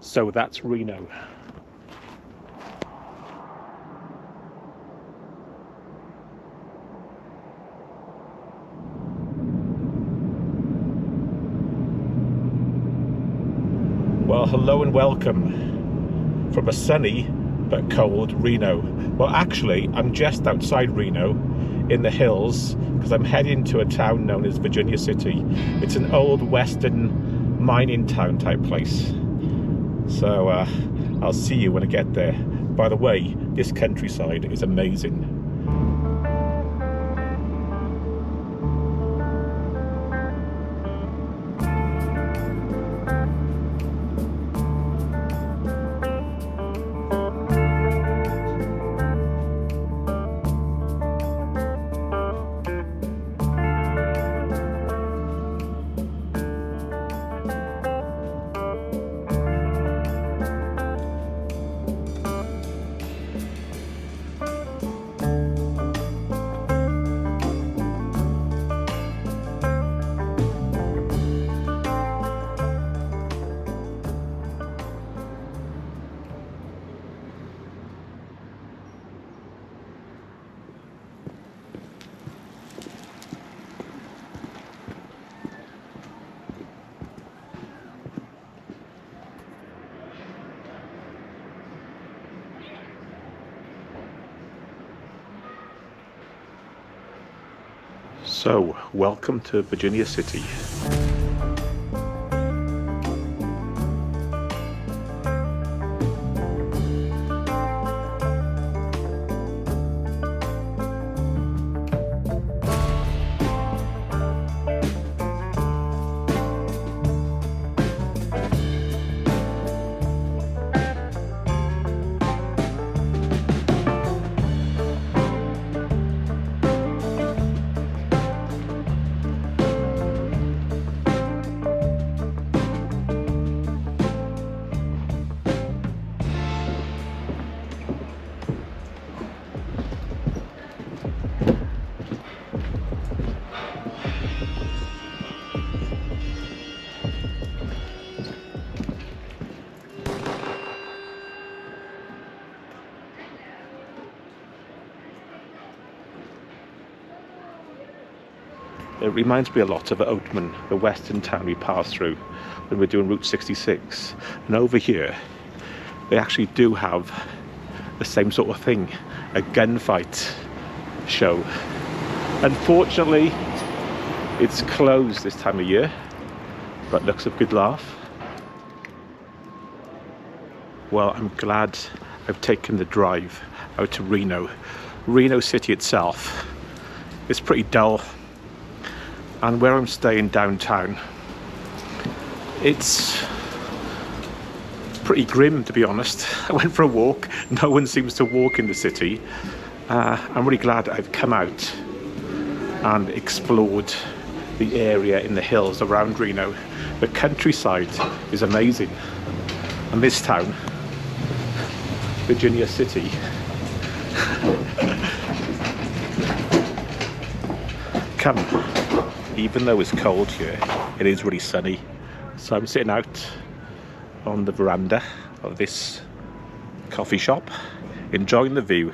So that's Reno. Well, hello and welcome from a sunny but cold Reno. Well, actually, I'm just outside Reno in the hills because I'm heading to a town known as Virginia City. It's an old western mining town type place. So I'll see you when I get there. By the way, this countryside is amazing. So, welcome to Virginia City. It reminds me a lot of Oatman, the western town we passed through when we were doing Route 66. And over here, they actually do have the same sort of thing, a gunfight show. Unfortunately, it's closed this time of year, but looks a good laugh. Well, I'm glad I've taken the drive out to Reno. Reno City itself is pretty dull. And where I'm staying downtown, it's pretty grim, to be honest. I went for a walk. No one seems to walk in the city. I'm really glad I've come out and explored the area in the hills around Reno. The countryside is amazing. And this town, Virginia City, come. Even though it's cold here, it is really sunny. So I'm sitting out on the veranda of this coffee shop, enjoying the view.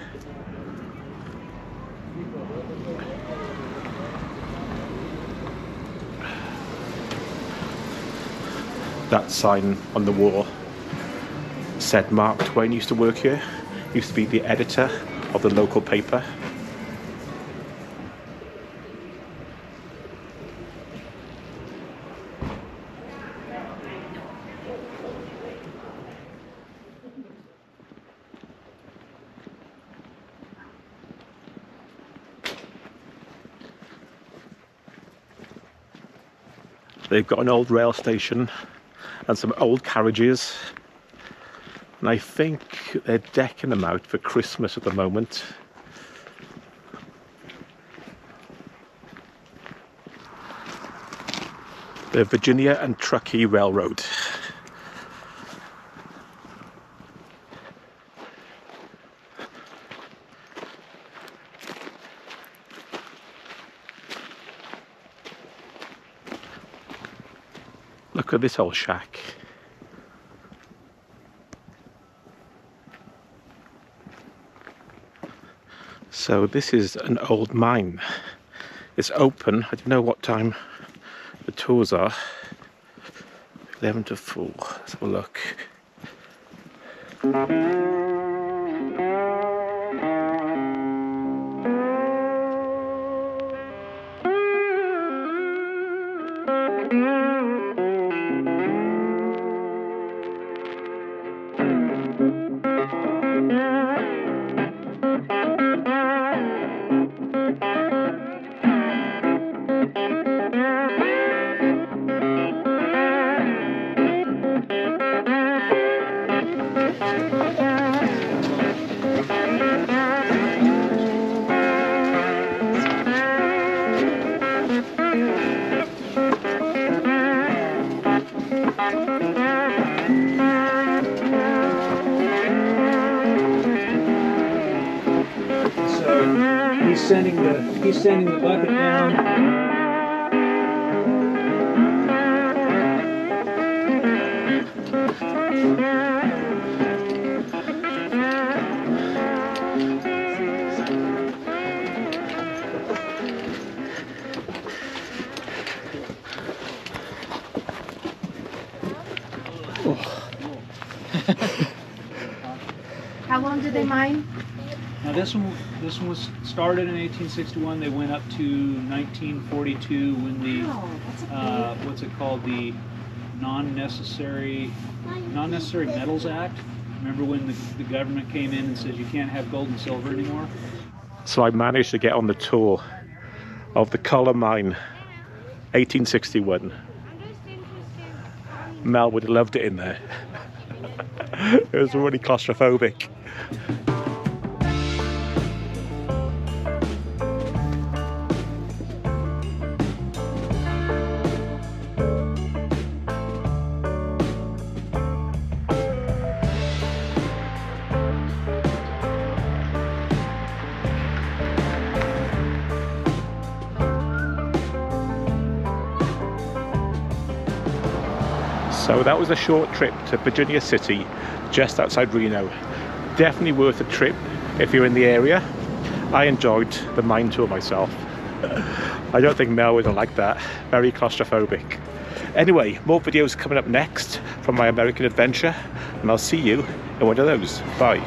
That sign on the wall said Mark Twain used to work here. He used to be the editor of the local paper. They've got an old rail station and some old carriages, and I think they're decking them out for Christmas at the moment. The Virginia and Truckee Railroad. Look at this old shack. So this is an old mine. It's open. I don't know what time the tours are. 11 to 4. Let's have a look. He's sending the bucket down. How long did they mine? Now this one was started in 1861. They went up to 1942 when the what's it called, the non-necessary metals act. Remember when the government came in and said you can't have gold and silver anymore? So I managed to get on the tour of the Chollar Mine, 1861. Mel would have loved it in there. It was really claustrophobic. So that was a short trip to Virginia City, just outside Reno. Definitely worth a trip if you're in the area. I enjoyed the mine tour myself. I don't think Mel would have liked that. Very claustrophobic. Anyway, more videos coming up next from my American adventure, and I'll see you in one of those. Bye.